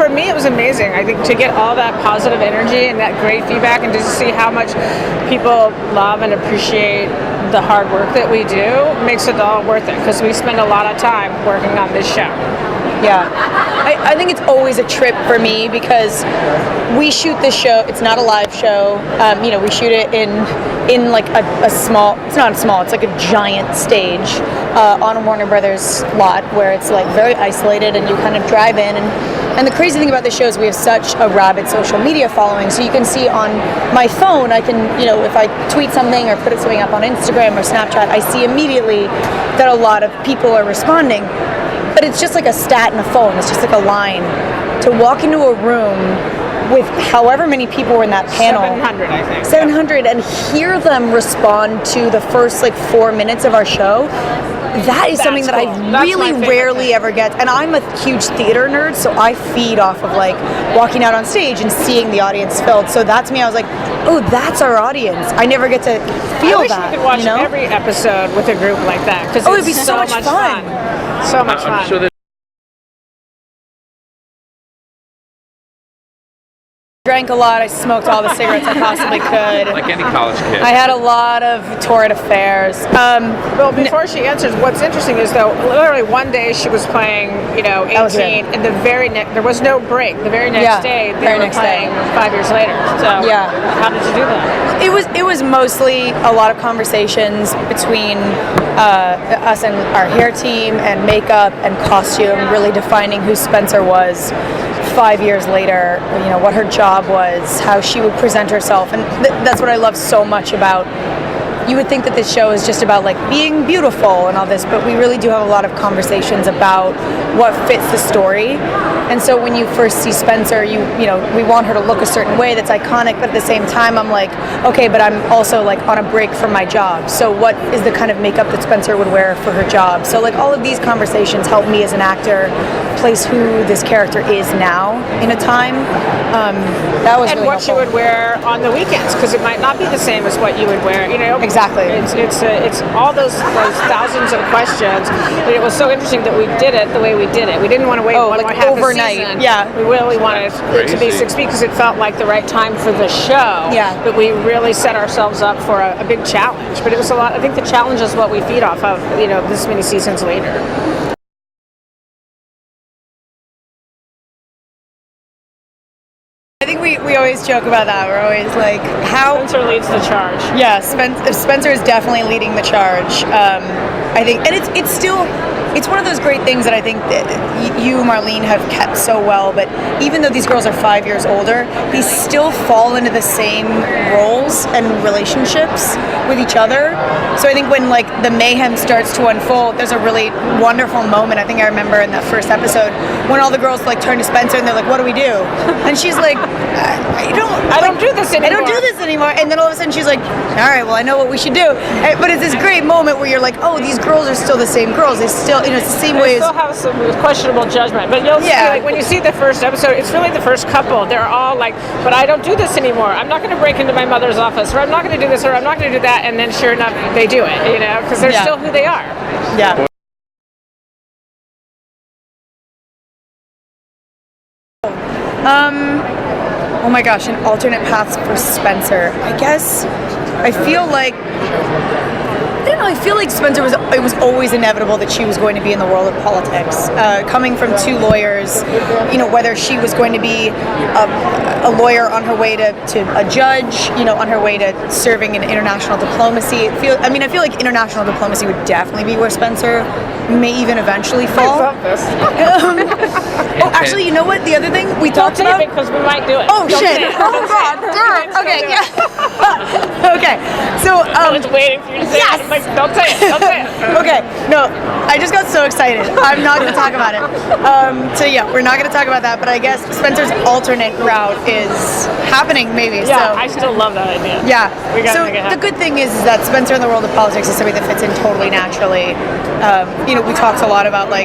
for me, it was amazing. I think to get all that positive energy and that great feedback, and just to see how much people love and appreciate the hard work that we do, makes it all worth it, because we spend a lot of time working on this show. Yeah, I think it's always a trip for me because we shoot this show. It's not a live show. We shoot it in like a small. It's not small. It's like a giant stage on a Warner Brothers lot where it's like very isolated, and you kind of drive in. And the crazy thing about this show is we have such a rabid social media following. So you can see on my phone, I can, if I tweet something or put something up on Instagram or Snapchat, I see immediately that a lot of people are responding. But it's just like a stat in a phone. It's just like a line. To walk into a room with however many people were in that panel, 700, I think. 700, and hear them respond to the first 4 minutes of our show. That is something that cool. I really rarely ever get. And I'm a huge theater nerd, so I feed off of walking out on stage and seeing the audience filled. So that to me, I was like, oh, that's our audience. I never get to feel that. I wish we could watch every episode with a group like that, because it'd be so much fun. So much fun. I'm sure that Drank a lot. I smoked all the cigarettes I possibly could. like any college kid. I had a lot of torrid affairs. Well, before she answers, what's interesting is though, literally one day she was playing, 18, and the very next, there was no break. The very next day, they were playing 5 years later. So, how did you do that? It was mostly a lot of conversations between us and our hair team and makeup and costume, really defining who Spencer was 5 years later, what her job was, how she would present herself. And that's what I love so much about. You would think that this show is just about being beautiful and all this, but we really do have a lot of conversations about what fits the story. And so when you first see Spencer, we want her to look a certain way that's iconic, but at the same time I'm like, okay, but I'm also on a break from my job. So what is the kind of makeup that Spencer would wear for her job? So all of these conversations help me as an actor place who this character is now in a time. That was and really what helpful. she would wear on the weekends, because it might not be the same as what you would wear. Exactly. It's all those thousands of questions. But it was so interesting that we did it the way we did it. We didn't want to wait one more half overnight. a season. Yeah. We really wanted it to be 6 weeks because it felt like the right time for the show. Yeah. But we really set ourselves up for a big challenge. But it was a lot. I think the challenge is what we feed off of. This many seasons later. I think we always joke about that. We're always like, how Spencer leads the charge. Yeah, Spencer is definitely leading the charge. I think, and it's one of those great things that I think that you, Marlene, have kept so well. But even though these girls are 5 years older, they still fall into the same roles and relationships with each other. So I think when the mayhem starts to unfold, there's a really wonderful moment. I think I remember in that first episode when all the girls turn to Spencer and they're like, "What do we do?" And she's like, "I don't do this anymore. I don't do this anymore." And then all of a sudden she's like, "All right, well I know what we should do." But it's this great moment where you're like, "Oh, these girls are still the same girls. They still, it's the same way." They still have some questionable judgment, but you'll see, when you see the first episode, it's really the first couple. They're all like, "But I don't do this anymore. I'm not going to break into my mother's office, or I'm not going to do this, or I'm not going to do that." And then sure enough, they do it, because they're still who they are. Yeah. Oh my gosh, an alternate paths for Spencer. I guess I feel like Spencer it was always inevitable that she was going to be in the world of politics. Coming from two lawyers, whether she was going to be a lawyer on her way to a judge, on her way to serving in international diplomacy. I feel like international diplomacy would definitely be where Spencer may even eventually fall. I love this. Actually, you know what? The other thing we talked about, because we might do it. Oh shit! Oh god! Okay, yeah. Okay, so I was waiting for you to say it. I'm like, don't say it. Don't say it. Okay, no, I just got so excited. I'm not going to talk about it. So yeah, we're not going to talk about that. But I guess Spencer's alternate route is happening, maybe. Yeah, so, I still love that idea. Yeah. We gotta So make it happen. the good thing is that Spencer in the world of politics is something that fits in totally naturally. We talked a lot about I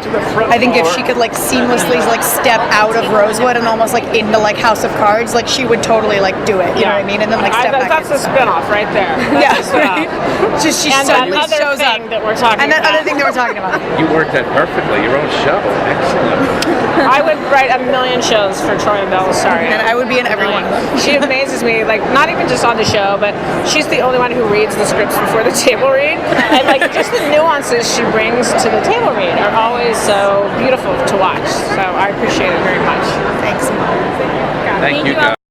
think if she could seamlessly step out of Rosewood and almost into House of Cards, she would totally do it. You know what I mean? And then step back. That's a spinoff right there. That's a spinoff. Just she and suddenly that other shows thing up. that we're talking And that about. other thing that we're talking about. You worked that perfectly. Your own show. Excellent. I would write a million shows for Troian Bellisario. And I would be in every one of them. She amazes me, like, not even just on the show, but she's the only one who reads the scripts before the table read. And, like, just the nuances she brings to the table read are always so beautiful to watch. So I appreciate it very much. Thanks. Thank you, guys.